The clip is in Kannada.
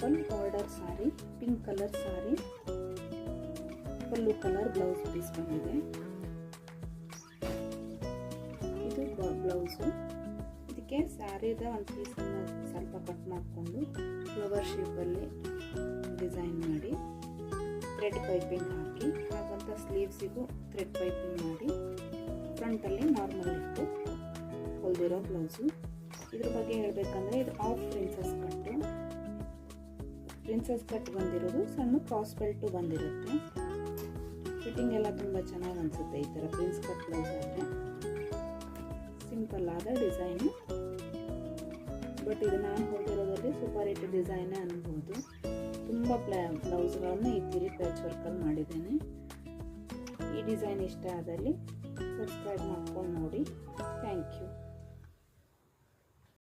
ಸಿಂಪಲ್ ಬಾರ್ಡರ್ ಸಾರಿ, ಪಿಂಕ್ ಕಲರ್ ಸಾರಿ, ಪಲ್ಲು ಕಲರ್ ಬ್ಲೌಸ್ ಪೀಸ್ ಬಂದಿದೆ. ಇದು ಬ್ಲೌಸು. ಇದಕ್ಕೆ ಸ್ಯಾರಿದ ಒಂದು ಪೀಸನ್ನು ಸ್ವಲ್ಪ ಕಟ್ ಮಾಡಿಕೊಂಡು ಫ್ಲವರ್ ಶೇಪಲ್ಲಿ ಡಿಸೈನ್ ಮಾಡಿ ಥ್ರೆಡ್ ಪೈಪಿಂಗ್ ಹಾಕಿ, ಹಾಗಂತ ಸ್ಲೀವ್ಸಿಗೂ ಥ್ರೆಡ್ ಪೈಪಿಂಗ್ ಮಾಡಿ ಫ್ರಂಟಲ್ಲಿ ನಾರ್ಮಲ್ ಇಟ್ಟು ಹೊಲಿದಿರೋ ಬ್ಲೌಸು. ಇದ್ರ ಬಗ್ಗೆ ಹೇಳಬೇಕಂದ್ರೆ ಇದು ಆಫ್ ಪ್ರಿನ್ಸಸ್ ಕಟ್ ಬಂದಿರೋದು, ಸಣ್ಣ ಕ್ರಾಸ್ ಬೆಲ್ಟು ಬಂದಿರುತ್ತೆ. ಫಿಟ್ಟಿಂಗ್ ಎಲ್ಲ ತುಂಬ ಚೆನ್ನಾಗಿ ಅನಿಸುತ್ತೆ ಈ ಥರ ಪ್ರಿನ್ಸ್ ಕಟ್ ಬ್ಲೌಸ್ ಆದರೆ. ಸಿಂಪಲ್ ಆದ ಡಿಸೈನು, ಬಟ್ ಇದು ನಾನು ಹೊಲಿದಿರೋದ್ರಲ್ಲಿ ಸೂಪರ್ ಹಿಟ್ ಡಿಸೈನೇ ಅನ್ಬೋದು. ತುಂಬ ಬ್ಲೌಸ್ಗಳನ್ನು ಈ ತಿರಿ ಪ್ಯಾಚ್ ವರ್ಕಲ್ಲಿ ಮಾಡಿದ್ದೇನೆ. ಈ ಡಿಸೈನ್ ಇಷ್ಟ ಆದಲ್ಲಿ ಸಬ್ಸ್ಕ್ರೈಬ್ ಮಾಡ್ಕೊಂಡು ನೋಡಿ. Thank you.